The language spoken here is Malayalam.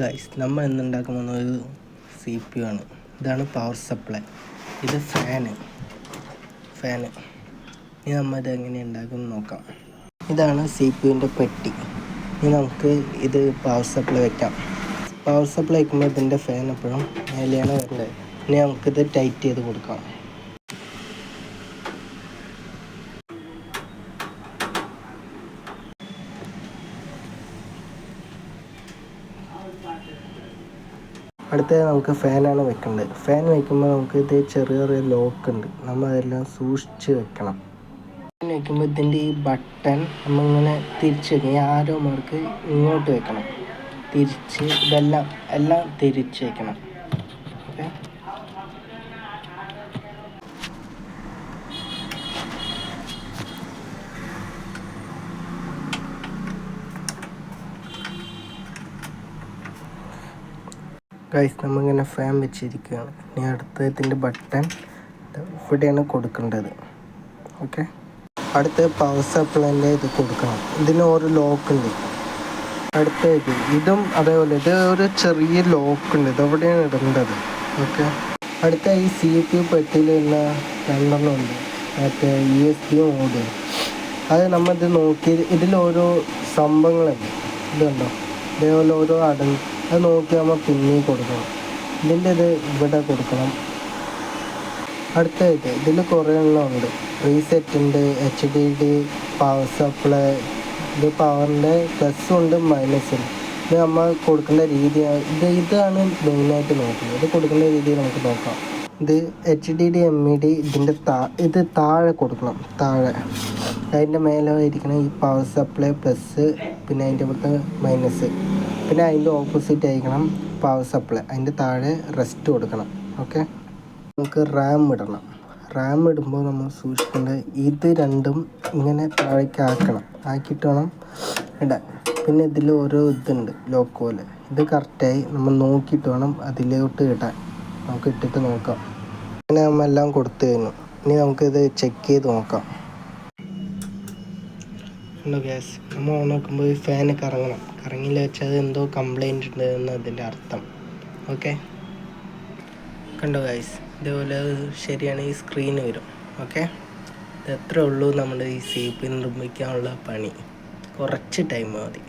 ഗൈസ്, നമ്മൾ ഇന്നുണ്ടാക്കാൻ പോകുന്ന ഒരു CPU ആണ്. ഇതാണ് പവർ സപ്ലൈ. ഇത് ഫാന്. ഇനി നമ്മൾ ഇത് എങ്ങനെ ഉണ്ടാക്കും നോക്കാം. ഇതാണ് CPUവിൻ്റെ പെട്ടി. ഇനി നമുക്ക് ഇത് പവർ സപ്ലൈ വയ്ക്കാം. പവർ സപ്ലൈ വയ്ക്കുമ്പോൾ ഇതിൻ്റെ ഫാൻ എപ്പോഴും മേലെയാണ് വരേണ്ടത്. ഇനി നമുക്കിത് ടൈറ്റ് ചെയ്ത് കൊടുക്കാം. അടുത്തത് നമുക്ക് ഫാനാണ് വെക്കേണ്ടത്. ഫാൻ വയ്ക്കുമ്പോൾ നമുക്ക് ഇത് ചെറിയ ലോക്ക് ഉണ്ട്, നമ്മൾ അതെല്ലാം സൂക്ഷിച്ച് വെക്കണം. ഫാൻ വയ്ക്കുമ്പോൾ ഇതിൻ്റെ ഈ ബട്ടൺ നമ്മളിങ്ങനെ തിരിച്ച് വെക്കണം. ഈ ആരോ മാർക്ക് ഇങ്ങോട്ട് വെക്കണം, തിരിച്ച് എല്ലാം തിരിച്ച് വെക്കണം. ഓക്കെ, ഗൈസ്, നമ്മളിങ്ങനെ ഫാൻ വെച്ചിരിക്കുകയാണ്. ഇനി അടുത്ത ഇതിൻ്റെ ബട്ടൺ ഇവിടെയാണ് കൊടുക്കേണ്ടത്. ഓക്കെ, അടുത്ത പവർ സപ്ലൈൻ്റെ ഇത് കൊടുക്കണം. ഇതിന് ഒരു ലോക്ക് ഉണ്ട്. അടുത്ത ഇതും അതേപോലെ ഇത് ഒരു ചെറിയ ലോക്ക് ഉണ്ട്, ഇതെവിടെയാണ് ഇടേണ്ടത്. ഓക്കെ, അടുത്ത ഈ CPU പെട്ടിയിലുള്ള രണ്ടെണ്ണം ഉണ്ട്, മറ്റേ USB മോഡ്. അത് നമ്മളിത് നോക്കി ഇതിലോരോ സംഭവങ്ങളുണ്ട്. ഇതുണ്ടോ, ഇതേപോലെ ഓരോ അത് നോക്കി നമ്മൾ പിന്നെയും കൊടുക്കണം. ഇതിൻ്റെ ഇത് ഇവിടെ കൊടുക്കണം. അടുത്ത ഇതിൽ കുറേ എണ്ണം ഉണ്ട്. റീസെറ്റുണ്ട്, HDD, പവർ സപ്ലൈ. ഇത് പവറിൻ്റെ പ്ലസ്സും ഉണ്ട് മൈനസും. ഇത് നമ്മൾ കൊടുക്കേണ്ട രീതി ഇതാണ് മെയിനായിട്ട് നോക്കുന്നത്. ഇത് കൊടുക്കേണ്ട രീതി നമുക്ക് നോക്കാം. ഇത് HDD MED ഇതിൻ്റെ ഇത് താഴെ കൊടുക്കണം. അതിൻ്റെ മേലെ ഇരിക്കണം ഈ പവർ സപ്ലൈ പ്ലസ്, പിന്നെ അതിൻ്റെ പുറത്ത് മൈനസ്, പിന്നെ അതിൻ്റെ ഓപ്പോസിറ്റ് ആയിരിക്കണം പവർ സപ്ലൈ. അതിൻ്റെ താഴെ റെസ്റ്റ് കൊടുക്കണം. ഓക്കെ, നമുക്ക് റാം ഇടണം. റാം ഇടുമ്പോൾ നമ്മൾ സൂക്ഷിക്കേണ്ടത് ഇത് രണ്ടും ഇങ്ങനെ താഴേക്ക് ആക്കിയിട്ട് വേണം ഇടാൻ. പിന്നെ ഇതിൽ ഓരോ ഇതുണ്ട് ലോക്ക് പോലെ, ഇത് കറക്റ്റായി നമ്മൾ നോക്കിയിട്ട് വേണം അതിലോട്ട് ഇടാൻ. നമുക്ക് ഇട്ടിട്ട് നോക്കാം. അങ്ങനെ നമ്മൾ എല്ലാം കൊടുത്തു കഴിഞ്ഞു. ഇനി നമുക്കിത് ചെക്ക് ചെയ്ത് നോക്കാം. ഗ്യാസ് നമ്മൾ ഓണാക്കുമ്പോൾ ഈ ഫാന് കറങ്ങില്ല വെച്ചാൽ അത് എന്തോ കംപ്ലൈൻറ്റ് ഉണ്ട് എന്ന് അതിൻ്റെ അർത്ഥം. ഓക്കെ, കണ്ടോ ഗൈസ്, ഇതേപോലെ ശരിയാണ് ഈ സ്ക്രീന് വരും. ഓക്കെ, ഇത് എത്ര ഉള്ളൂ നമ്മുടെ ഈ CPU നിർമ്മിക്കാനുള്ള പണി. കുറച്ച് ടൈം മതി.